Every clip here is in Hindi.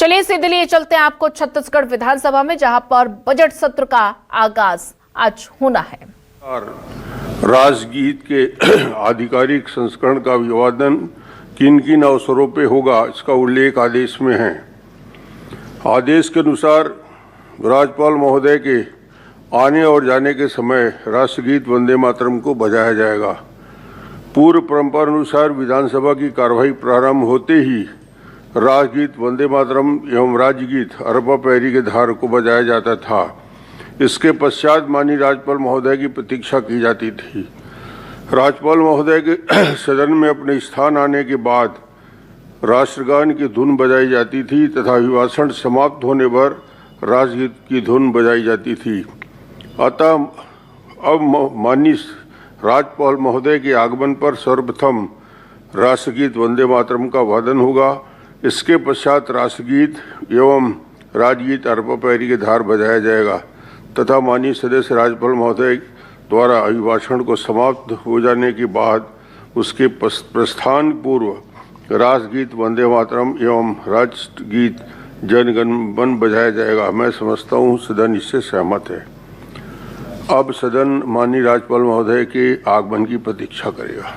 चलिए सीधे लिए चलते हैं आपको छत्तीसगढ़ विधानसभा में, जहां पर बजट सत्र का आगाज आज होना है। राजगीत के आधिकारिक संस्करण का अभिवादन किन किन अवसरों पे होगा, इसका उल्लेख आदेश में है। आदेश के अनुसार राज्यपाल महोदय के आने और जाने के समय राष्ट्रगीत वंदे मातरम को बजाया जाएगा। पूर्व परंपरा अनुसार विधानसभा की कार्यवाही प्रारंभ होते ही राष्ट्रगीत वंदे मातरम एवं राज्यगीत अरपा पैरी के धार को बजाया जाता था। इसके पश्चात माननीय राज्यपाल महोदय की प्रतीक्षा की जाती थी। राज्यपाल महोदय के सदन में अपने स्थान आने के बाद राष्ट्रगान की धुन बजाई जाती थी तथा अभिभाषण समाप्त होने पर राष्ट्रगीत की धुन बजाई जाती थी। अतः अब माननीय राज्यपाल महोदय के आगमन पर सर्वप्रथम राष्ट्रगीत वंदे मातरम का वादन होगा। इसके पश्चात राष्ट्रगीत एवं राज्यगीत अरपा पैरी के धार बजाया जाएगा तथा माननीय सदस्य राज्यपाल महोदय द्वारा अभिभाषण को समाप्त हो जाने के बाद उसके प्रस्थान पूर्व राष्ट्रगीत वंदे मातरम एवं राष्ट्रगीत जन गण मन बजाया जाएगा। मैं समझता हूँ सदन इससे सहमत है। अब सदन माननीय राज्यपाल महोदय के आगमन की प्रतीक्षा करेगा।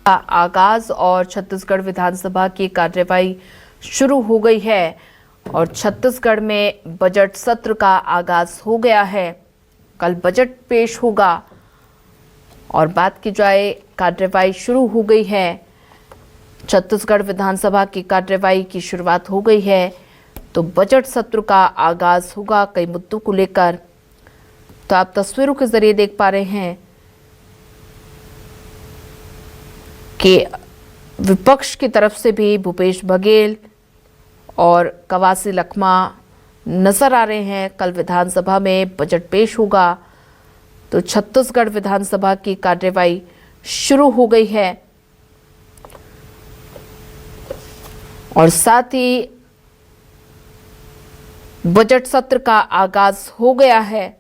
आगाज और छत्तीसगढ़ विधानसभा की कार्यवाही शुरू हो गई है और छत्तीसगढ़ में बजट सत्र का आगाज हो गया है। कल बजट पेश होगा और बात की जाए, कार्यवाही शुरू हो गई है। छत्तीसगढ़ विधानसभा की कार्यवाही की शुरुआत हो गई है तो बजट सत्र का आगाज होगा कई मुद्दों को लेकर। तो आप तस्वीरों के जरिए देख पा रहे हैं कि विपक्ष की तरफ से भी भूपेश बघेल और कवासी लखमा नजर आ रहे हैं। कल विधानसभा में बजट पेश होगा तो छत्तीसगढ़ विधानसभा की कार्यवाही शुरू हो गई है और साथ ही बजट सत्र का आगाज हो गया है।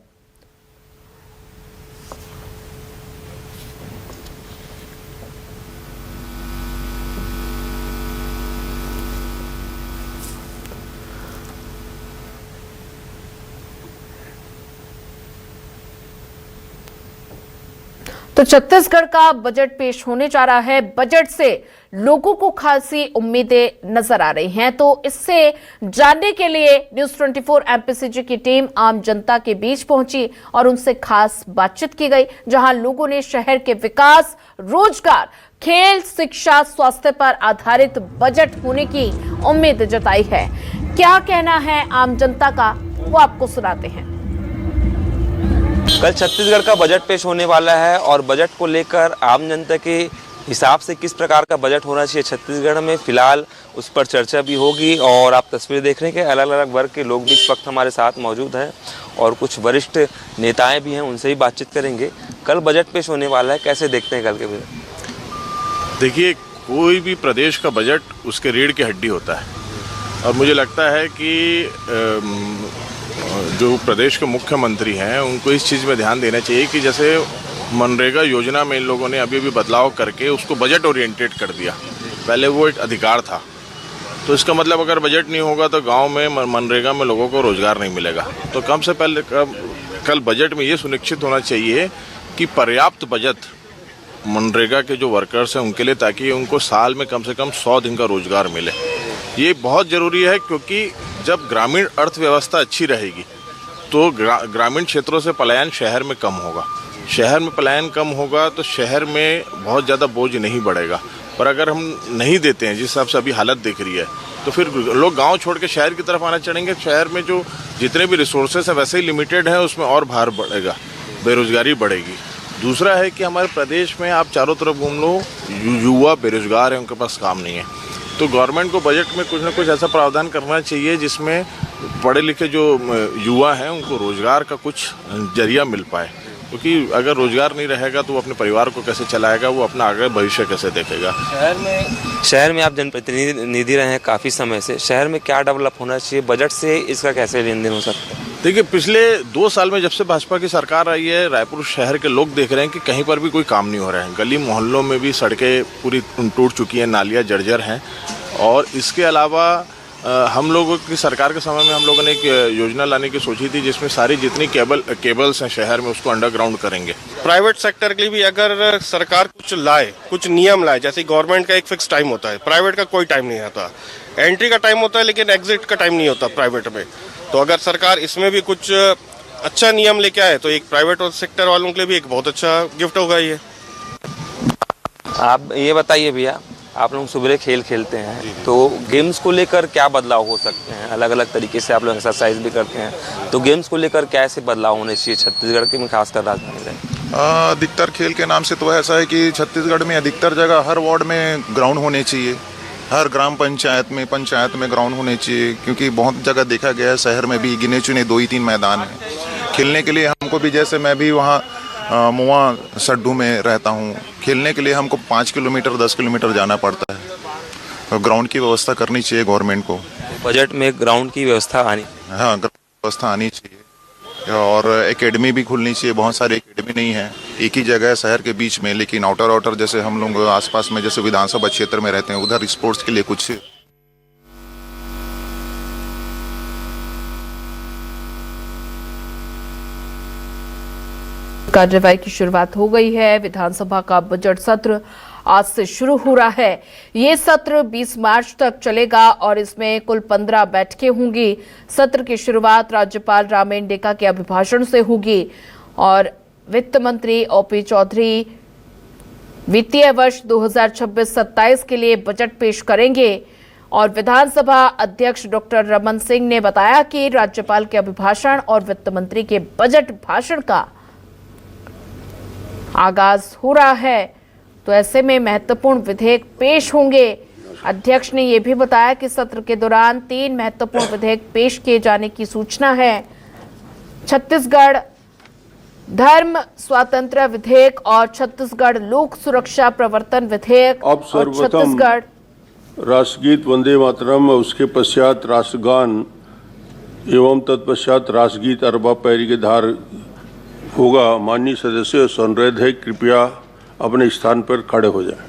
तो छत्तीसगढ़ का बजट पेश होने जा रहा है। बजट से लोगों को खासी उम्मीदें नजर आ रही हैं। तो इससे जानने के लिए न्यूज़ 24 एमपीसीजी की टीम आम जनता के बीच पहुंची और उनसे खास बातचीत की गई, जहां लोगों ने शहर के विकास, रोजगार, खेल, शिक्षा, स्वास्थ्य पर आधारित बजट होने की उम्मीद जताई है। क्या कहना है आम जनता का, वो आपको सुनाते हैं। कल छत्तीसगढ़ का बजट पेश होने वाला है और बजट को लेकर आम जनता के हिसाब से किस प्रकार का बजट होना चाहिए छत्तीसगढ़ में, फिलहाल उस पर चर्चा भी होगी। और आप तस्वीर देख रहे हैं कि अलग अलग वर्ग के लोग भी इस वक्त हमारे साथ मौजूद हैं और कुछ वरिष्ठ नेताएं भी हैं, उनसे भी बातचीत करेंगे। कल बजट पेश होने वाला है, कैसे देखते हैं कल के बजट? देखिए, कोई भी प्रदेश का बजट उसके रीढ़ की हड्डी होता है और मुझे लगता है कि जो प्रदेश के मुख्यमंत्री हैं उनको इस चीज़ में ध्यान देना चाहिए कि जैसे मनरेगा योजना में इन लोगों ने अभी बदलाव करके उसको बजट ओरिएंटेड कर दिया। पहले वो एक अधिकार था, तो इसका मतलब अगर बजट नहीं होगा तो गांव में मनरेगा में लोगों को रोजगार नहीं मिलेगा। तो कम से पहले कल बजट में ये सुनिश्चित होना चाहिए कि पर्याप्त बजट मनरेगा के जो वर्कर्स हैं उनके लिए, ताकि उनको साल में कम से कम 100 दिन का रोजगार मिले। ये बहुत ज़रूरी है क्योंकि जब ग्रामीण अर्थव्यवस्था अच्छी रहेगी तो ग्रामीण क्षेत्रों से पलायन शहर में कम होगा। शहर में पलायन कम होगा तो शहर में बहुत ज़्यादा बोझ नहीं बढ़ेगा। पर अगर हम नहीं देते हैं, जिस हिसाब से अभी हालत दिख रही है, तो फिर लोग गांव छोड़ के शहर की तरफ आना चढ़ेंगे। शहर में जो जितने भी रिसोर्सेस हैं वैसे ही लिमिटेड है, उसमें और भार बढ़ेगा, बेरोजगारी बढ़ेगी। दूसरा है कि हमारे प्रदेश में आप चारों तरफ घूम लो, युवा बेरोजगार हैं, उनके पास काम नहीं है। तो गवर्नमेंट को बजट में कुछ ना कुछ ऐसा प्रावधान करना चाहिए जिसमें पढ़े लिखे जो युवा हैं उनको रोजगार का कुछ जरिया मिल पाए, क्योंकि अगर रोजगार नहीं रहेगा तो वो अपने परिवार को कैसे चलाएगा, वो अपना आगे भविष्य कैसे देखेगा। शहर में आप जनप्रतिनिधि रहे हैं काफ़ी समय से, शहर में क्या डेवलप होना चाहिए, बजट से इसका कैसे लेन देन हो सकता है? देखिए, पिछले 2 साल में जब से भाजपा की सरकार आई है, रायपुर शहर के लोग देख रहे हैं कि कहीं पर भी कोई काम नहीं हो रहा है। गली मोहल्लों में भी सड़कें पूरी टूट चुकी हैं, नालियाँ जर्जर हैं। और इसके अलावा हम लोगों की सरकार के समय में हम लोगों ने एक योजना लाने की सोची थी जिसमें सारी जितनी केबल्स हैं शहर में उसको अंडरग्राउंड करेंगे। प्राइवेट सेक्टर के लिए भी अगर सरकार कुछ लाए, कुछ नियम लाए, जैसे गवर्नमेंट का एक फिक्स टाइम होता है, प्राइवेट का कोई टाइम नहीं आता। एंट्री का टाइम होता है लेकिन एग्जिट का टाइम नहीं होता प्राइवेट में। तो अगर सरकार इसमें भी कुछ अच्छा नियम लेके आए तो एक प्राइवेट सेक्टर वालों के लिए भी एक बहुत अच्छा गिफ्ट होगा ये। आप ये बताइए भैया, आप लोग सुबह खेल खेलते हैं तो गेम्स को लेकर क्या बदलाव हो सकते हैं? अलग अलग तरीके से आप लोग एक्सरसाइज भी करते हैं, तो गेम्स को लेकर कैसे बदलाव होने चाहिए छत्तीसगढ़ के में, खासकर राजधानी में? अधिकतर खेल के नाम से तो ऐसा है कि छत्तीसगढ़ में अधिकतर जगह हर वार्ड में ग्राउंड होने चाहिए, हर ग्राम पंचायत में ग्राउंड होने चाहिए, क्योंकि बहुत जगह देखा गया है शहर में भी गिने चुने 2 ही 3 मैदान हैं खेलने के लिए। हमको भी, जैसे मैं भी वहाँ मुआ सड्डू में रहता हूँ, खेलने के लिए हमको 5 किलोमीटर 10 किलोमीटर जाना पड़ता है। तो ग्राउंड की व्यवस्था करनी चाहिए गवर्नमेंट को। बजट में ग्राउंड की व्यवस्था आनी, हाँ, व्यवस्था आनी चाहिए। और एकेडमी भी खुलनी चाहिए। बहुत सारी एकेडमी नहीं है, एक ही जगह है शहर के बीच में, लेकिन आउटर जैसे हम लोग आसपास में जैसे विधानसभा क्षेत्र में रहते हैं उधर स्पोर्ट्स के लिए कुछ कार्यवाही की शुरुआत हो गई है। विधानसभा का बजट सत्र आज से शुरू हो रहा है। ये सत्र 20 मार्च तक चलेगा और इसमें कुल 15 बैठकें होंगी। सत्र की शुरुआत राज्यपाल रामेन डेका के अभिभाषण से होगी और वित्त मंत्री ओपी चौधरी वित्तीय वर्ष 2026-27 के लिए बजट पेश करेंगे। और विधानसभा अध्यक्ष डॉक्टर रमन सिंह ने बताया कि राज्यपाल के अभिभाषण और वित्त मंत्री के बजट भाषण का आगाज हो रहा है, तो ऐसे में महत्वपूर्ण विधेयक पेश होंगे। अध्यक्ष ने यह भी बताया कि सत्र के दौरान 3 महत्वपूर्ण विधेयक पेश किए जाने की सूचना है। छत्तीसगढ़ धर्म स्वातंत्र्य विधेयक और छत्तीसगढ़ लोक सुरक्षा प्रवर्तन विधेयक अब और छत्तीसगढ़ राष्ट्रगीत वंदे मातरम, उसके पश्चात राष्ट्रगान एवं तत्पश्चात राष्ट्रगीत अरबा पैरी के धार होगा। माननीय सदस्य से अनुरोध है कृपया अपने स्थान पर खड़े हो जाएं।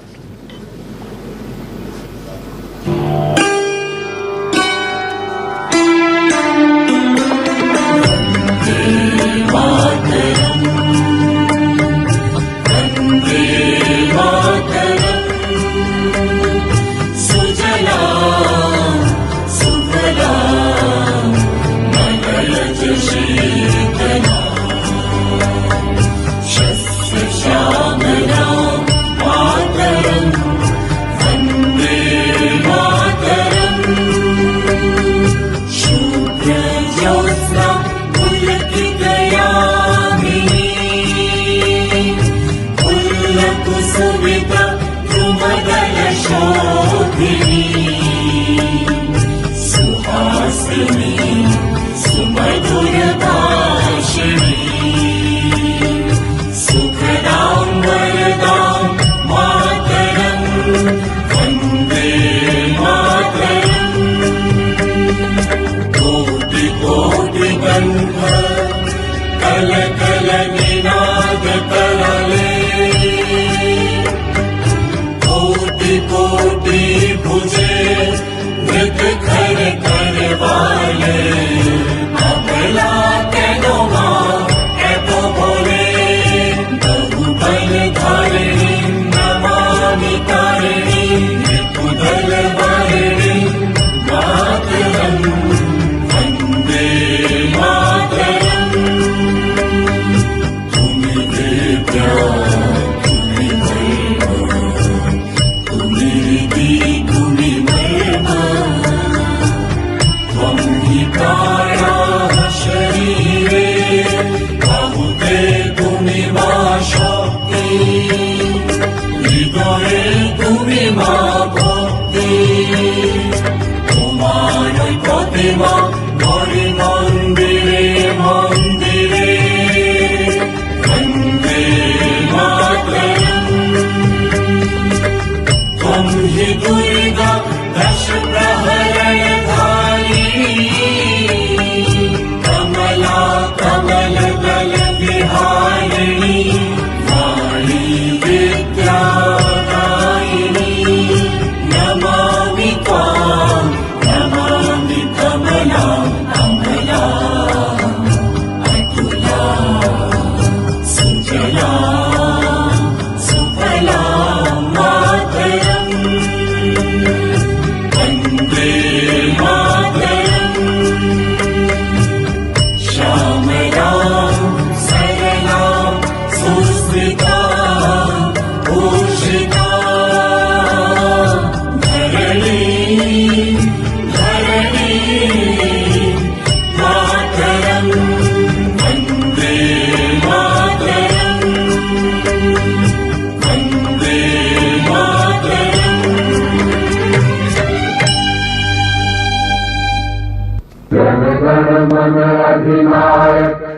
मन अधिनायक।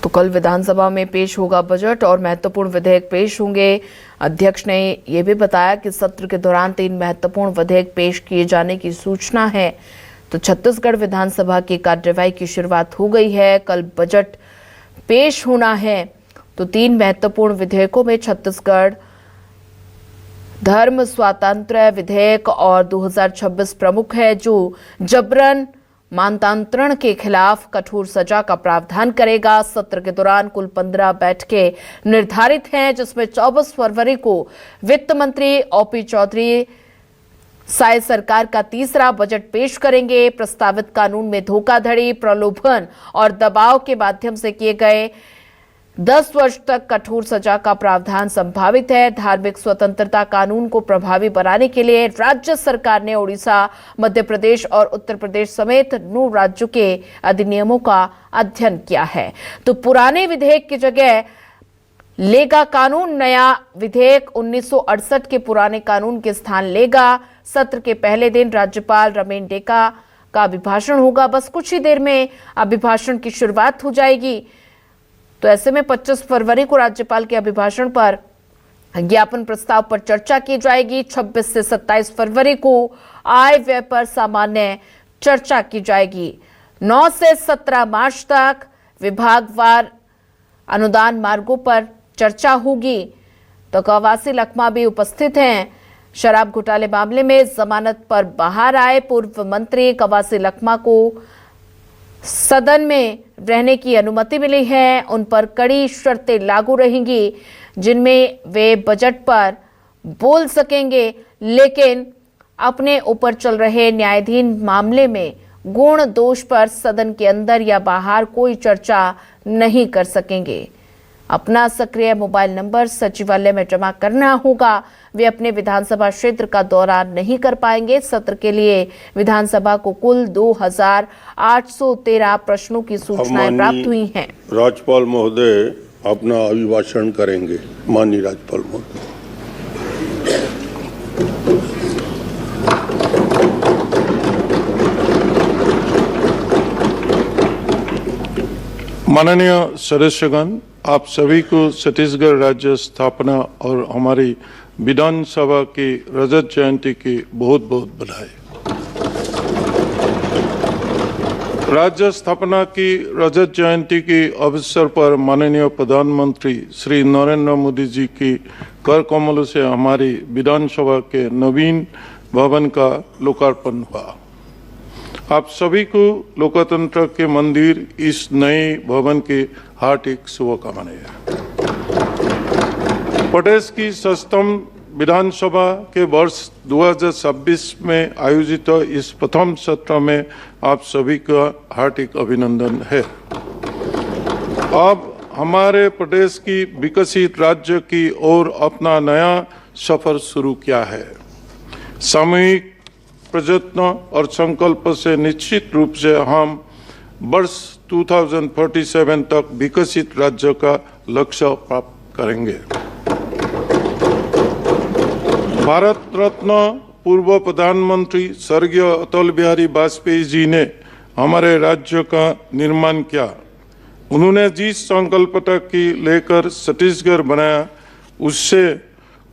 तो कल विधानसभा में पेश होगा बजट और महत्वपूर्ण विधेयक पेश होंगे। अध्यक्ष ने यह भी बताया कि सत्र के दौरान 3 महत्वपूर्ण विधेयक पेश किए जाने की सूचना है। तो छत्तीसगढ़ विधानसभा की कार्यवाही की शुरुआत हो गई है। कल बजट पेश होना है। तो 3 महत्वपूर्ण विधेयकों में छत्तीसगढ़ धर्म स्वातंत्र्य विधेयक और 2026 प्रमुख है, जो जबरन मानतांतरण के खिलाफ कठोर सजा का प्रावधान करेगा। सत्र के दौरान कुल 15 बैठकें निर्धारित हैं, जिसमें 24 फरवरी को वित्त मंत्री ओपी चौधरी साय सरकार का तीसरा बजट पेश करेंगे। प्रस्तावित कानून में धोखाधड़ी, प्रलोभन और दबाव के माध्यम से किए गए 10 वर्ष तक कठोर सजा का प्रावधान संभावित है। धार्मिक स्वतंत्रता कानून को प्रभावी बनाने के लिए राज्य सरकार ने ओडिशा, मध्य प्रदेश और उत्तर प्रदेश समेत 9 राज्यों के अधिनियमों का अध्ययन किया है। तो पुराने विधेयक की जगह लेगा कानून। नया विधेयक 1968 के पुराने कानून के स्थान लेगा। सत्र के पहले दिन राज्यपाल रमेन डेका का अभिभाषण होगा। बस कुछ ही देर में अभिभाषण की शुरुआत हो जाएगी। तो ऐसे में 25 फरवरी को राज्यपाल के अभिभाषण पर ज्ञापन प्रस्ताव पर चर्चा की जाएगी। 26 से 27 फरवरी को आय व्यय पर सामान्य चर्चा की जाएगी। 9 से 17 मार्च तक विभागवार अनुदान मार्गों पर चर्चा होगी। तो कवासी लखमा भी उपस्थित हैं। शराब घोटाले मामले में जमानत पर बाहर आए पूर्व मंत्री कवासी लखमा को सदन में रहने की अनुमति मिली है। उन पर कड़ी शर्तें लागू रहेंगी, जिनमें वे बजट पर बोल सकेंगे, लेकिन अपने ऊपर चल रहे न्यायाधीन मामले में गुण दोष पर सदन के अंदर या बाहर कोई चर्चा नहीं कर सकेंगे। अपना सक्रिय मोबाइल नंबर सचिवालय में जमा करना होगा। वे अपने विधानसभा क्षेत्र का दौरा नहीं कर पाएंगे। सत्र के लिए विधानसभा को कुल 2813 प्रश्नों की सूचनाएं प्राप्त हुई हैं। राज्यपाल महोदय अपना अभिभाषण करेंगे। माननीय राज्यपाल महोदय। माननीय सदस्यगण, आप सभी को छत्तीसगढ़ राज्य स्थापना और हमारी विधानसभा की रजत जयंती की बहुत बहुत बधाई। राज्य स्थापना की रजत जयंती के अवसर पर माननीय प्रधानमंत्री श्री नरेंद्र मोदी जी की कर कमलों से हमारी विधानसभा के नवीन भवन का लोकार्पण हुआ। आप सभी को लोकतंत्र के मंदिर इस नए भवन की हार्दिक शुभकामनाएं। प्रदेश की 7वीं विधानसभा के वर्ष 2026 में आयोजित इस प्रथम सत्र में आप सभी का हार्दिक अभिनंदन है। अब हमारे प्रदेश की विकसित राज्य की ओर अपना नया सफर शुरू किया है। सामूहिक प्रयत्न और संकल्प से निश्चित रूप से हम वर्ष 2047 तक विकसित राज्य का लक्ष्य प्राप्त करेंगे। भारत रत्न पूर्व प्रधानमंत्री स्वर्गीय अटल बिहारी वाजपेयी जी ने हमारे राज्य का निर्माण किया। उन्होंने जिस संकल्पता की लेकर छत्तीसगढ़ बनाया, उससे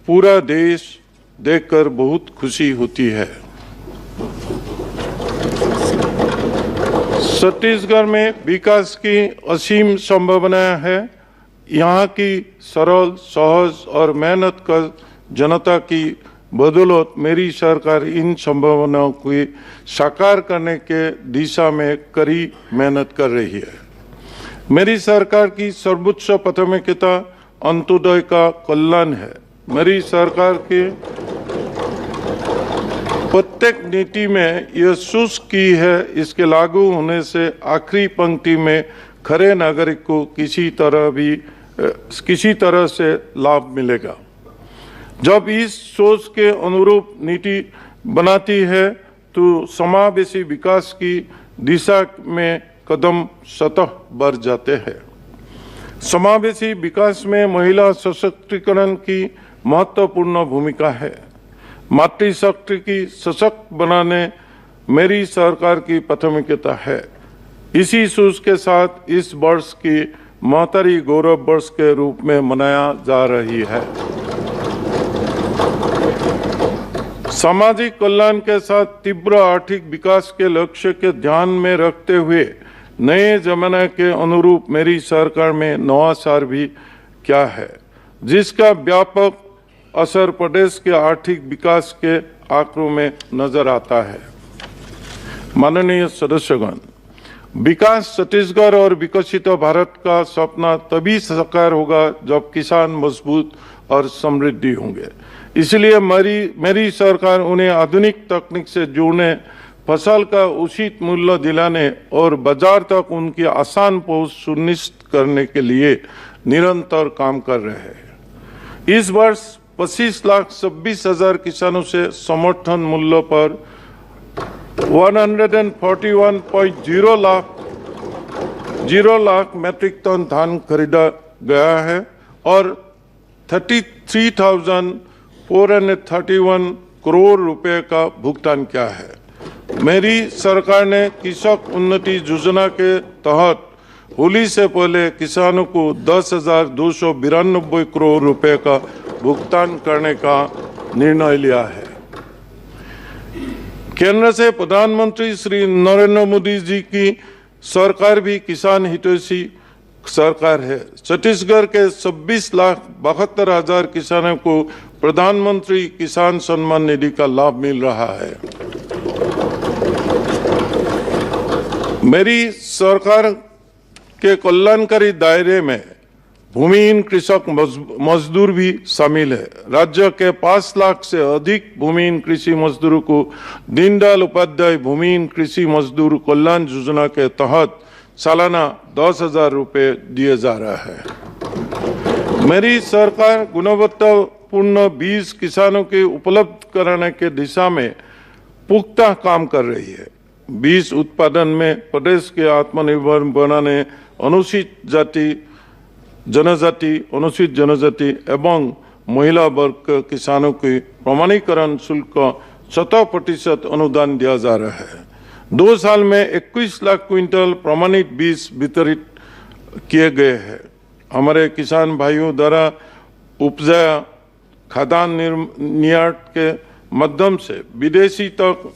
पूरा देश देखकर बहुत खुशी होती है। छत्तीसगढ़ में विकास की असीम संभावना है। यहाँ की सरल, सहज और मेहनत कर जनता की बदौलत मेरी सरकार इन संभावनाओं को साकार करने के दिशा में कड़ी मेहनत कर रही है। मेरी सरकार की सर्वोच्च प्राथमिकता अंत्योदय का कल्याण है। मेरी सरकार के प्रत्येक नीति में यह सुनिश्चित की है, इसके लागू होने से आखिरी पंक्ति में खरे नागरिक को किसी तरह से लाभ मिलेगा। जब इस सोच के अनुरूप नीति बनाती है तो समावेशी विकास की दिशा में कदम स्वतः बढ़ जाते हैं। समावेशी विकास में महिला सशक्तिकरण की महत्वपूर्ण भूमिका है। मातृशक्ति की सशक्त बनाने मेरी सरकार की प्राथमिकता है। इसी सोच के साथ इस वर्ष की महतारी गौरव वर्ष के रूप में मनाया जा रही है। सामाजिक कल्याण के साथ तीव्र आर्थिक विकास के लक्ष्य के ध्यान में रखते हुए नए जमाने के अनुरूप मेरी सरकार में नवाचार भी क्या है, जिसका व्यापक असर प्रदेश के आर्थिक विकास के आंकड़ों में नजर आता है। माननीय सदस्यगण, विकास छत्तीसगढ़ और विकसित भारत का सपना तभी साकार होगा जब किसान मजबूत और समृद्धि होंगे। इसलिए मेरी सरकार उन्हें आधुनिक तकनीक से जोड़ने, फसल का उचित मूल्य दिलाने और बाजार तक उनकी आसान पहुंच सुनिश्चित करने के लिए निरंतर काम कर रहे हैं। इस वर्ष 25,26,000 किसानों से समर्थन मूल्य पर 141.0 लाख मीट्रिक टन धान खरीदा गया है और 33,431 करोड़ रुपए का भुगतान किया है। मेरी सरकार ने कृषक उन्नति योजना के तहत होली से पहले किसानों को 10,292 करोड़ रुपए का भुगतान करने का निर्णय लिया है। केंद्र से प्रधानमंत्री श्री नरेंद्र मोदी जी की सरकार भी किसान हितैषी सरकार है। छत्तीसगढ़ के 26,72,000 किसानों को प्रधानमंत्री किसान सम्मान निधि का लाभ मिल रहा है। मेरी सरकार के कल्याणकारी दायरे में भूमिहीन कृषक मजदूर भी शामिल है। राज्य के 5 लाख से अधिक भूमिहीन कृषि मजदूरों को दीनदयाल उपाध्याय भूमिहीन कृषि मजदूर कल्याण योजना के तहत सालाना 10,000 रुपये दिए जा रहा है। मेरी सरकार गुणवत्तापूर्ण बीज किसानों के उपलब्ध कराने के दिशा में पुख्ता काम कर रही है। बीज उत्पादन में प्रदेश के आत्मनिर्भर बनाने, अनुसूचित जाति जनजाति एवं महिला वर्ग के किसानों के प्रमाणीकरण शुल्क 100% अनुदान दिया जा रहा है। 2 साल में 21 लाख क्विंटल प्रमाणित बीज वितरित किए गए हैं। हमारे किसान भाइयों द्वारा उपजाया खाद्यान्न निर्यात के माध्यम से विदेशी तक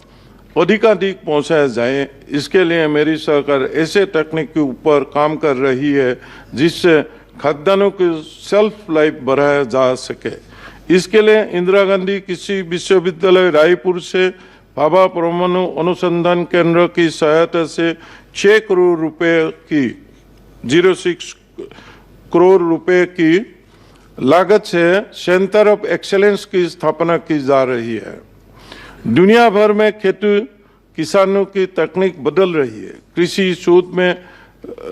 अधिकाधिक पहुंचाया जाए, इसके लिए मेरी सरकार ऐसे तकनीक के ऊपर काम कर रही है जिससे खाद्यान्नों की सेल्फ लाइफ बढ़ाया जा सके। इसके लिए इंदिरा गांधी कृषि विश्वविद्यालय रायपुर से भाभा परमाणु अनुसंधान केंद्र की सहायता से 6 करोड़ रुपए की 06 करोड़ रुपए की लागत से सेंटर ऑफ एक्सेलेंस की स्थापना की जा रही है। दुनिया भर में खेती किसानों की तकनीक बदल रही है। कृषि शोध में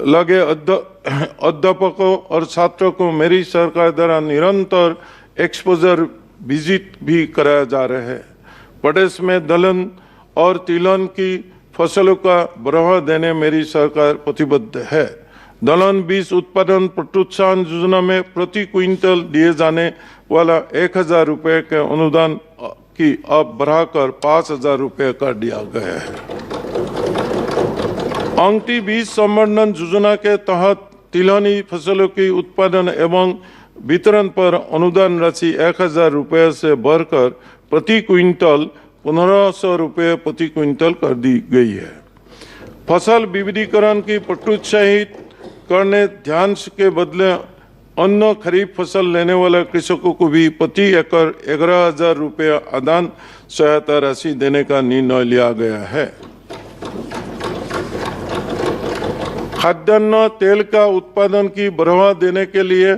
लगे अध्यापकों और छात्रों को मेरी सरकार द्वारा निरंतर एक्सपोजर विजिट भी कराया जा रहा है। प्रदेश में दलहन और तिलहन की फसलों का बढ़ावा देने मेरी सरकार प्रतिबद्ध है। दलहन बीज उत्पादन प्रोत्साहन योजना में प्रति क्विंटल दिए जाने वाला 1,000 रुपये के अनुदान की अब बढ़ाकर 5,000 रुपये कर दिया गया है। अंगती बीज संवर्धन योजना के तहत तिलहनी फसलों की उत्पादन एवं वितरण पर अनुदान राशि 1,000 रुपये से बढ़कर प्रति क्विंटल 1,500 रुपये प्रति क्विंटल कर दी गई है। फसल विविधीकरण की प्रोत्साहित करने ध्यान के बदले अन्य खरीफ फसल लेने वाले कृषकों को भी प्रति एकड़ 11,000 रुपये अनुदान सहायता राशि देने का निर्णय लिया गया है। खाद्यान्न तेल का उत्पादन की बढ़ावा देने के लिए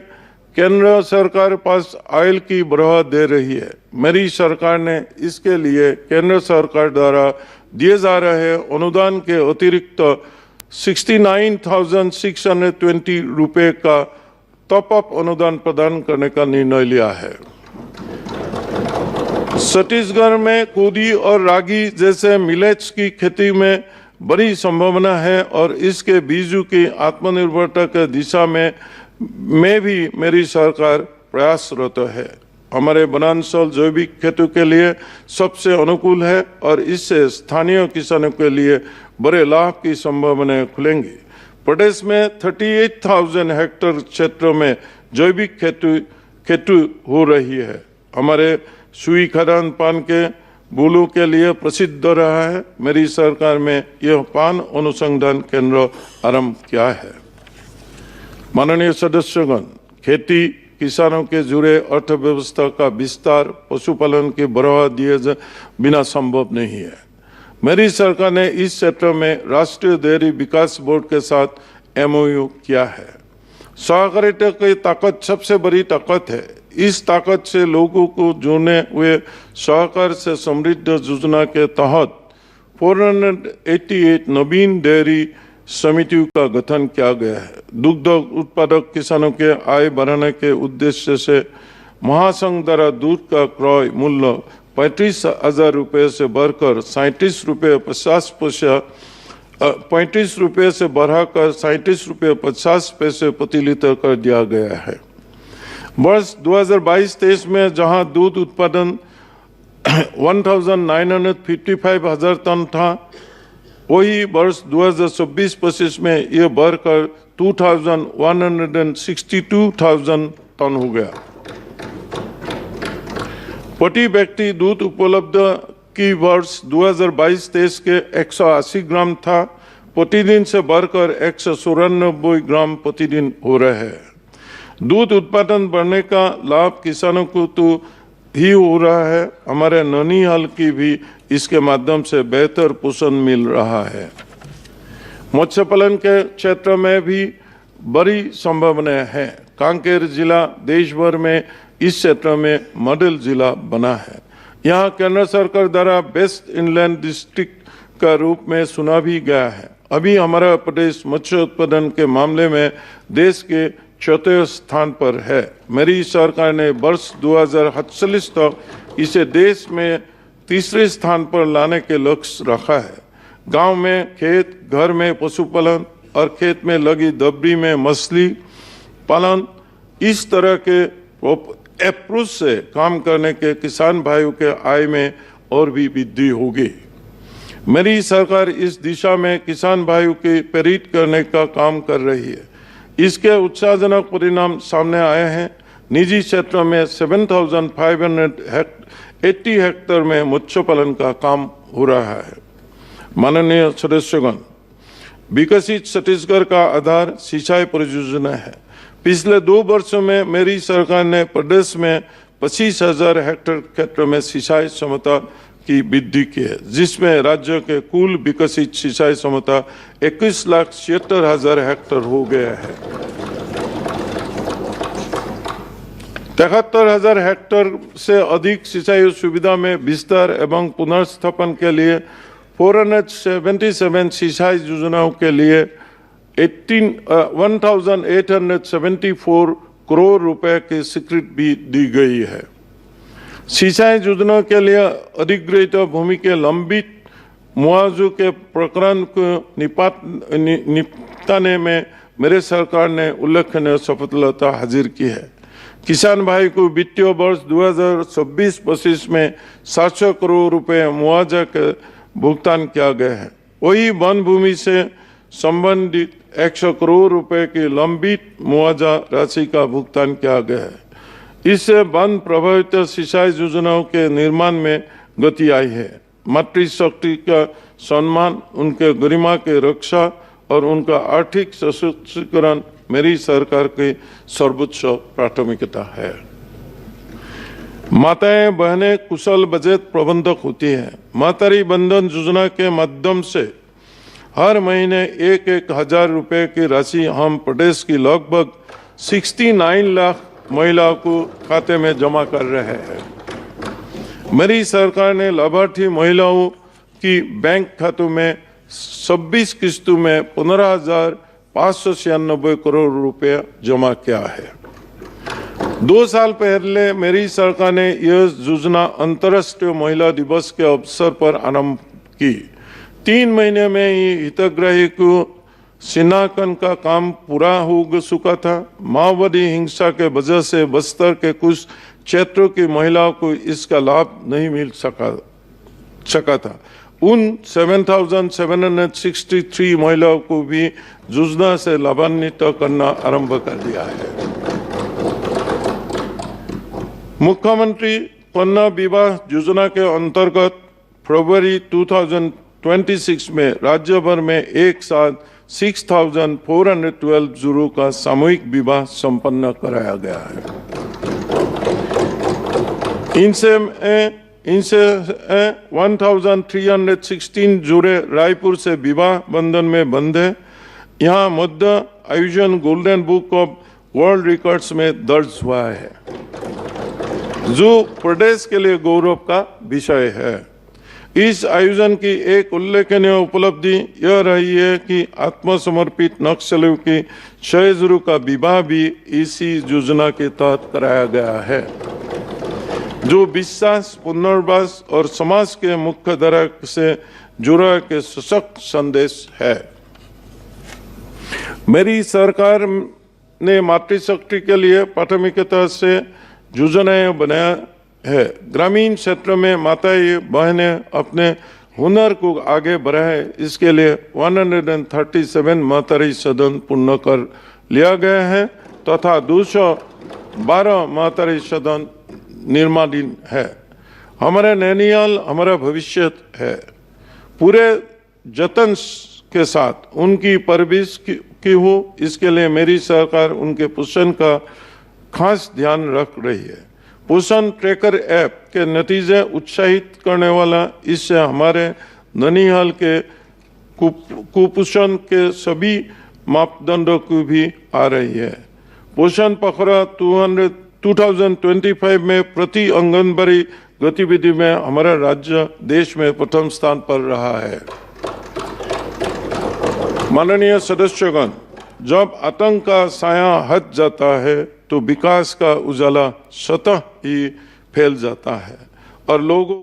केंद्र सरकार पास ऑयल की बढ़ावा दे रही है। मेरी सरकार ने इसके लिए केंद्र सरकार द्वारा दिए जा रहे अनुदान के अतिरिक्त 69,620 रुपये का टॉप अप अनुदान प्रदान करने का निर्णय लिया है। छत्तीसगढ़ में कोदी और रागी जैसे मिलेट्स की खेती में बड़ी संभावना है और इसके बीजों की आत्मनिर्भरता के दिशा में भी मेरी सरकार प्रयासरत है। हमारे वनांचल जैविक खेती के लिए सबसे अनुकूल है और इससे स्थानीय किसानों के लिए बड़े लाभ की संभावनाएं खुलेंगी। प्रदेश में 38,000 हेक्टेयर क्षेत्रों में जैविक खेती हो रही है। हमारे सुई खदान पान के बोलों के लिए प्रसिद्ध रहा है। मेरी सरकार में यह पान अनुसंधान केंद्र आरंभ किया है। माननीय सदस्यगण, खेती किसानों के जुड़े अर्थव्यवस्था का विस्तार पशुपालन के बढ़ावा दिए बिना संभव नहीं है। मेरी सरकार ने इस क्षेत्र में राष्ट्रीय डेयरी विकास बोर्ड के साथ MOU किया है। सहकारिता की ताकत सबसे बड़ी ताकत है। इस ताकत से लोगों को जोड़ने हुए सहकार से समृद्ध योजना के तहत 488 नवीन डेयरी समितियों का गठन किया गया है। दुग्ध उत्पादक किसानों के आय बढ़ाने के उद्देश्य से महासंघ द्वारा दूध का क्रय मूल्य 35,000 रुपये से बढ़कर 37 रुपये 50 पैसे 35 रुपये से बढ़ाकर 37 रुपये 50 पैसे प्रति लीटर कर दिया गया है। वर्ष 2022-23 में जहां दूध उत्पादन 1,955,000 टन था, वही वर्ष 2026-25 में यह बढ़कर 2,162,000 टन हो गया। प्रति व्यक्ति दूध उपलब्ध की वर्ष 2022-23 के 180 ग्राम था, प्रतिदिन से बढ़कर 194 ग्राम प्रतिदिन हो रहे हैं। दूध उत्पादन बढ़ने का लाभ किसानों को तो ही हो रहा है, हमारे ननिहाल की भी इसके माध्यम से बेहतर पोषण मिल रहा है। मत्स्य पालन के क्षेत्र में भी बड़ी संभावनाएं हैं। कांकेर जिला देश भर में इस क्षेत्र में मॉडल जिला बना है। यहाँ केंद्र सरकार द्वारा बेस्ट इनलैंड डिस्ट्रिक्ट का रूप में चुना भी गया है। अभी हमारा प्रदेश मत्स्य उत्पादन के मामले में देश के चौथे स्थान पर है। मेरी सरकार ने वर्ष 2048 तक इसे देश में तीसरे स्थान पर लाने के लक्ष्य रखा है। गांव में खेत, घर में पशुपालन और खेत में लगी दबरी में मछली पालन, इस तरह के अप्रोच से काम करने के किसान भाइयों के आय में और भी वृद्धि होगी। मेरी सरकार इस दिशा में किसान भाइयों को प्रेरित करने का काम कर रही है। इसके उत्साहजनक परिणाम सामने आए हैं। निजी क्षेत्र में 7,580 हेक्टेयर में मत्स्य पालन का काम हो रहा है। माननीय सदस्यगण, विकसित छत्तीसगढ़ का आधार सिंचाई परियोजना है। पिछले 2 वर्षों में मेरी सरकार ने प्रदेश में 25,000 हेक्टेयर क्षेत्र में सिंचाई क्षमता की वृद्धि की है, जिसमें राज्य के कुल विकसित सिंचाई क्षमता 21,76,000 हेक्टेयर हो गया है। 73,000 हेक्टेयर से अधिक सिंचाई सुविधा में विस्तार एवं पुनर्स्थापन के लिए 477 सिंचाई योजनाओं के लिए 1,874 करोड़ रुपए की स्वीकृति भी दी गई है। सिंचाई योजना के लिए अधिग्रहित भूमि के लंबित मुआवजे के प्रकरण को निपटाने में मेरे सरकार ने उल्लेखनीय सफलता हासिल की है। किसान भाई को वित्तीय वर्ष 2026-25 में 700 करोड़ रुपए मुआवजा के भुगतान किया गया है। वही वन भूमि से संबंधित 100 करोड़ रुपए की लंबित मुआवजा राशि का भुगतान किया गया है। इससे वन प्रभावित सिंचाई योजनाओं के निर्माण में गति आई है। मातृशक्ति का सम्मान, उनके गरिमा की रक्षा और उनका आर्थिक सशक्तिकरण मेरी सरकार की सर्वोच्च प्राथमिकता है। माताएं बहनें कुशल बजट प्रबंधक होती हैं। मातृ बंधन योजना के माध्यम से हर महीने 1,000 रुपए की राशि हम प्रदेश की लगभग 69 लाख महिलाओं को खाते में जमा कर रहे हैं। मेरी सरकार ने लाभार्थी महिलाओं की बैंक खातों में 26 किस्तों में 15,596 करोड़ रुपया जमा किया है। 2 साल पहले मेरी सरकार ने यह योजना अंतर्राष्ट्रीय महिला दिवस के अवसर पर आरंभ की। 3 महीने में ही हितग्राही को सीनाकन का काम पूरा हो चुका था। माओवादी हिंसा के वजह से बस्तर के कुछ क्षेत्रों की महिलाओं को इसका लाभ नहीं मिल सका था। उन 7,763 महिलाओं को भी योजना से लाभान्वित करना आरंभ कर दिया है। मुख्यमंत्री कन्या विवाह योजना के अंतर्गत फरवरी 2026 में राज्य भर में एक साथ 6,412 जोड़ों का सामूहिक विवाह संपन्न कराया गया है। इनसे 1,316 जोड़े रायपुर से विवाह बंधन में बंधे। यहाँ मध्य आयोजन golden book of world records में दर्ज हुआ है, जो प्रदेश के लिए गौरव का विषय है। इस आयोजन की एक उल्लेखनीय उपलब्धि यह रही है कि आत्मसमर्पित नक्सलियों की 6 जोड़ों का विवाह भी इसी योजना के तहत कराया गया है, जो विश्वास, पुनर्वास और समाज के मुख्य धारा से जुड़ा के सशक्त संदेश है। मेरी सरकार ने मातृशक्ति के लिए प्राथमिकता से योजनाएं बनाया है। ग्रामीण क्षेत्र में माताएं बहनें अपने हुनर को आगे बढ़ाए, इसके लिए 137 मातृ सदन पूर्ण कर लिया गया है तथा 212 मातृ सदन निर्माणाधीन है। हमारे नैनीताल हमारा भविष्य है। पूरे जतन के साथ उनकी परवरिश की हो, इसके लिए मेरी सरकार उनके पोषण का खास ध्यान रख रही है। पोषण ट्रैकर ऐप के नतीजे उत्साहित करने वाला, इससे हमारे ननिहाल के कुपोषण के सभी मापदंडों को भी आ रही है। पोषण पखवाड़ा 2025 में प्रति आंगनबाड़ी गतिविधि में हमारा राज्य देश में प्रथम स्थान पर रहा है। माननीय सदस्यगण, जब आतंक का साया हट जाता है तो विकास का उजाला स्वतः ही फैल जाता है और लोगों